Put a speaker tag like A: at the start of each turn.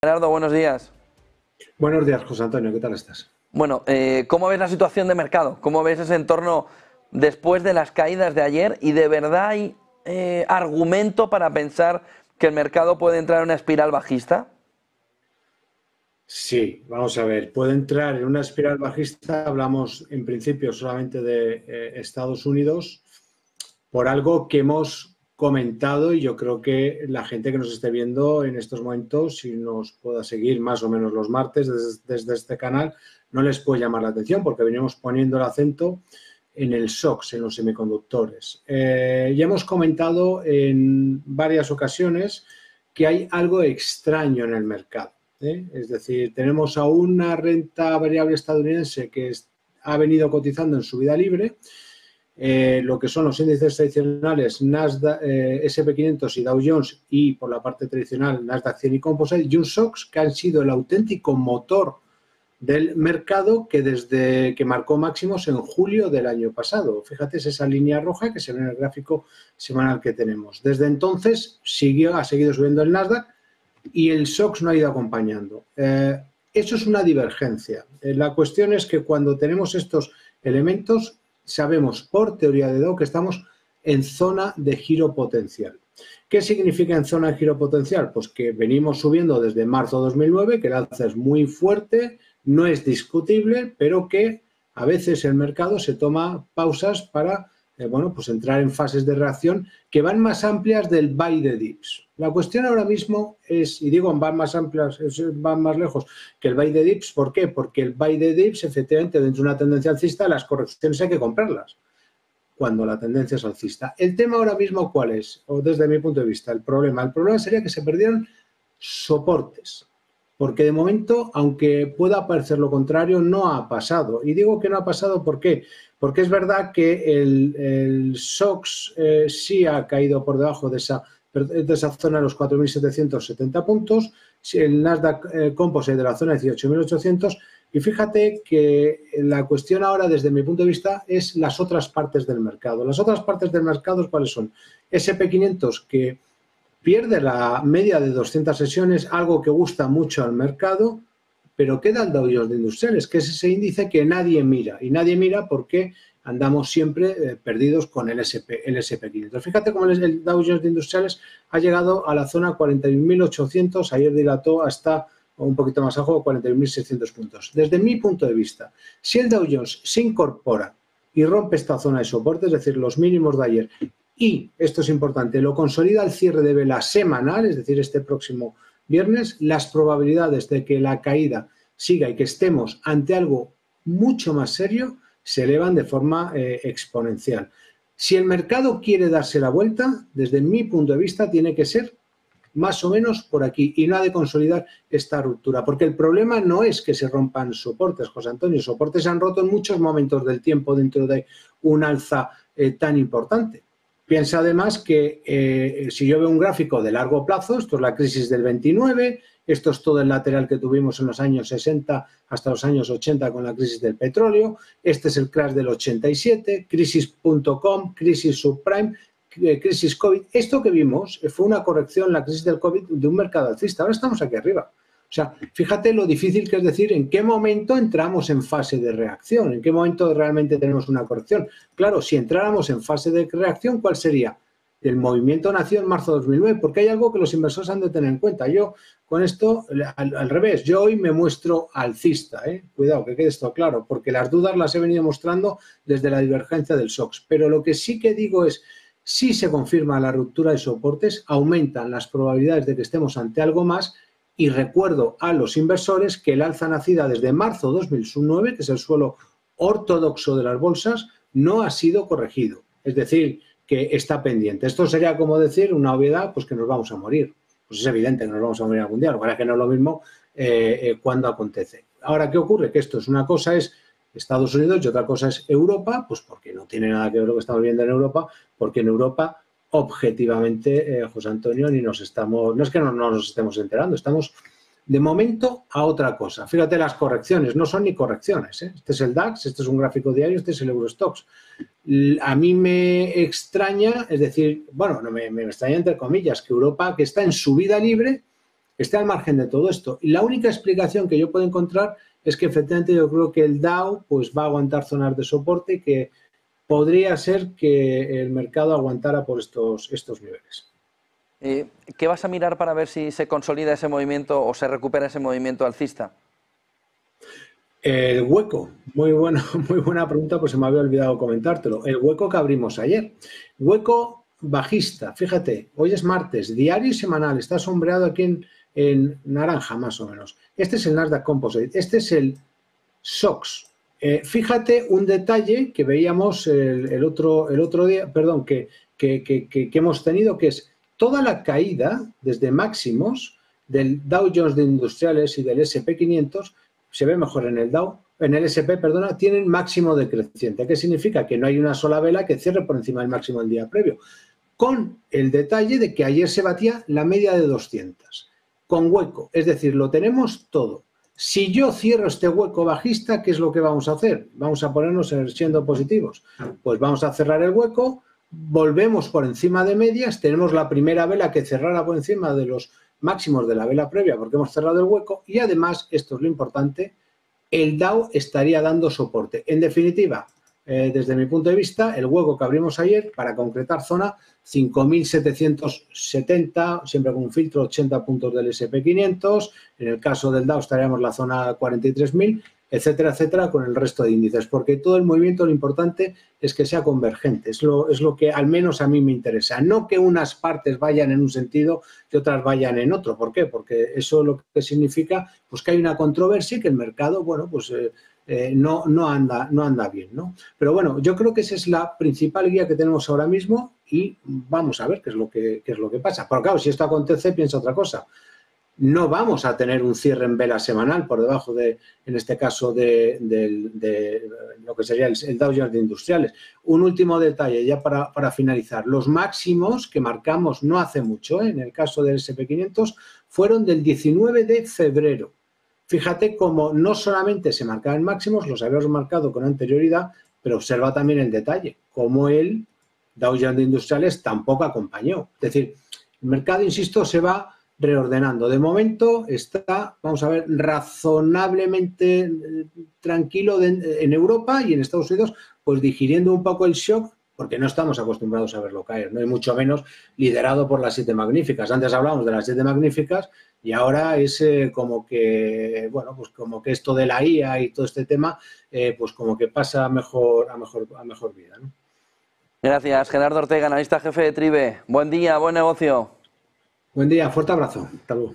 A: Gerardo, buenos días.
B: Buenos días, José Antonio, ¿qué tal estás?
A: Bueno, ¿cómo ves la situación de mercado? ¿Cómo ves ese entorno después de las caídas de ayer? ¿Y de verdad hay argumento para pensar que el mercado puede entrar en una espiral bajista?
B: Sí, vamos a ver, puede entrar en una espiral bajista, hablamos en principio solamente de Estados Unidos, por algo que hemos comentado y yo creo que la gente que nos esté viendo en estos momentos, si nos pueda seguir más o menos los martes desde este canal, no les puede llamar la atención porque venimos poniendo el acento en el SOX, en los semiconductores. Ya hemos comentado en varias ocasiones que hay algo extraño en el mercado. Es decir, tenemos a una renta variable estadounidense que ha venido cotizando en subida libre, lo que son los índices tradicionales Nasdaq, S&P 500 y Dow Jones, y por la parte tradicional Nasdaq 100 y Composite, y un SOX que han sido el auténtico motor del mercado que desde que marcó máximos en julio del año pasado. Fíjate, es esa línea roja que se ve en el gráfico semanal que tenemos. Desde entonces ha seguido subiendo el Nasdaq y el SOX no ha ido acompañando. Eso es una divergencia. La cuestión es que cuando tenemos estos elementos, sabemos por teoría de Dow que estamos en zona de giro potencial. ¿Qué significa en zona de giro potencial? Pues que venimos subiendo desde marzo de 2009, que el alza es muy fuerte, no es discutible, pero que a veces el mercado se toma pausas para pues entrar en fases de reacción que van más amplias del buy the dips. La cuestión ahora mismo es, y digo van más amplias, van más lejos que el buy the dips, ¿por qué? Porque el buy the dips, efectivamente, dentro de una tendencia alcista, las correcciones hay que comprarlas cuando la tendencia es alcista. El tema ahora mismo, ¿cuál es? O desde mi punto de vista, el problema sería que se perdieron soportes, porque de momento, aunque pueda parecer lo contrario, no ha pasado. Y digo que no ha pasado, ¿por qué? Porque es verdad que el SOX sí ha caído por debajo de esa zona de los 4.770 puntos, el Nasdaq Composite de la zona de 18.800, y fíjate que la cuestión ahora, desde mi punto de vista, es las otras partes del mercado. Las otras partes del mercado, ¿cuáles son? S&P 500, que pierde la media de 200 sesiones, algo que gusta mucho al mercado, pero queda el Dow Jones de Industriales, que es ese índice que nadie mira. Y nadie mira porque andamos siempre perdidos con el S&P 500. Fíjate cómo el Dow Jones de Industriales ha llegado a la zona 41.800, ayer dilató hasta un poquito más abajo, 41.600 puntos. Desde mi punto de vista, si el Dow Jones se incorpora y rompe esta zona de soporte, es decir, los mínimos de ayer, y, esto es importante, lo consolida al cierre de vela semanal, es decir, este próximo viernes, las probabilidades de que la caída siga y que estemos ante algo mucho más serio se elevan de forma exponencial. Si el mercado quiere darse la vuelta, desde mi punto de vista, tiene que ser más o menos por aquí y no ha de consolidar esta ruptura, porque el problema no es que se rompan soportes, José Antonio, soportes se han roto en muchos momentos del tiempo dentro de un alza tan importante. Piensa además que si yo veo un gráfico de largo plazo, esto es la crisis del 29, esto es todo el lateral que tuvimos en los años 60 hasta los años 80 con la crisis del petróleo, este es el crash del 87, crisis.com, crisis subprime, crisis COVID. Esto que vimos fue una corrección, la crisis del COVID, de un mercado alcista. Ahora estamos aquí arriba. O sea, fíjate lo difícil que es decir en qué momento entramos en fase de reacción, en qué momento realmente tenemos una corrección. Claro, si entráramos en fase de reacción, ¿cuál sería? El movimiento nació en marzo de 2009, porque hay algo que los inversores han de tener en cuenta. Yo, con esto, al revés, yo hoy me muestro alcista, cuidado, que quede esto claro, porque las dudas las he venido mostrando desde la divergencia del SOX. Pero lo que sí que digo es, si se confirma la ruptura de soportes, aumentan las probabilidades de que estemos ante algo más. Y recuerdo a los inversores que el alza nacida desde marzo de 2009, que es el suelo ortodoxo de las bolsas, no ha sido corregido. Es decir, que está pendiente. Esto sería como decir una obviedad, pues que nos vamos a morir. Pues es evidente que nos vamos a morir algún día. Lo que pasa es que no es lo mismo cuando acontece. Ahora, ¿qué ocurre? Que esto es una cosa es Estados Unidos y otra cosa es Europa, pues porque no tiene nada que ver lo que estamos viendo en Europa, porque en Europa objetivamente, José Antonio, no es que no nos estemos enterando, estamos de momento a otra cosa. Fíjate, las correcciones no son ni correcciones. Este es el DAX, este es un gráfico diario, este es el Eurostoxx. A mí me extraña, es decir, bueno, no me extraña entre comillas, que Europa, que está en subida libre, esté al margen de todo esto. Y la única explicación que yo puedo encontrar es que efectivamente yo creo que el Dow pues, va a aguantar zonas de soporte y que podría ser que el mercado aguantara por estos niveles.
A: ¿Qué vas a mirar para ver si se consolida ese movimiento o se recupera ese movimiento alcista?
B: El hueco, muy buena pregunta, pues se me había olvidado comentártelo. El hueco que abrimos ayer. Hueco bajista, fíjate, hoy es martes, diario y semanal, está sombreado aquí en naranja más o menos. Este es el Nasdaq Composite, este es el SOX. Fíjate un detalle que veíamos el otro día, perdón, que hemos tenido, que es toda la caída desde máximos del Dow Jones de Industriales y del SP500, se ve mejor en el Dow, en el SP, perdona, tienen máximo decreciente. ¿Qué significa? Que no hay una sola vela que cierre por encima del máximo del día previo. Con el detalle de que ayer se batía la media de 200, con hueco, es decir, lo tenemos todo. Si yo cierro este hueco bajista, ¿qué es lo que vamos a hacer? Vamos a ponernos siendo positivos. Pues vamos a cerrar el hueco, volvemos por encima de medias, tenemos la primera vela que cerrara por encima de los máximos de la vela previa porque hemos cerrado el hueco y además, esto es lo importante, el Dow estaría dando soporte. En definitiva, desde mi punto de vista, el hueco que abrimos ayer, para concretar zona, 5.770, siempre con un filtro, 80 puntos del SP500, en el caso del Dow estaríamos en la zona 43.000, etcétera, etcétera, con el resto de índices, porque todo el movimiento lo importante es que sea convergente, es lo que al menos a mí me interesa, no que unas partes vayan en un sentido y otras vayan en otro. ¿Por qué? Porque eso lo que significa pues que hay una controversia y que el mercado, bueno, pues no anda bien, ¿no? Pero bueno, yo creo que esa es la principal guía que tenemos ahora mismo y vamos a ver qué es lo que pasa. Pero claro, si esto acontece, piensa otra cosa. No vamos a tener un cierre en vela semanal por debajo de, en este caso, de lo que sería el Dow Jones de Industriales. Un último detalle ya para finalizar. Los máximos que marcamos no hace mucho, en el caso del SP500, fueron del 19 de febrero. Fíjate cómo no solamente se marcaban máximos, los habíamos marcado con anterioridad, pero observa también el detalle, cómo el Dow Jones de Industriales tampoco acompañó. Es decir, el mercado, insisto, se va reordenando. De momento está, vamos a ver, razonablemente tranquilo en Europa y en Estados Unidos, pues digiriendo un poco el shock, porque no estamos acostumbrados a verlo caer, no, y mucho menos liderado por las 7 magníficas. Antes hablábamos de las 7 magníficas y ahora es como que, bueno, pues como que esto de la IA y todo este tema, pues como que pasa a mejor vida, ¿no?
A: Gracias, Gerardo Ortega, analista jefe de Tribe. Buen día, buen negocio.
B: Buen día, fuerte abrazo. Hasta luego.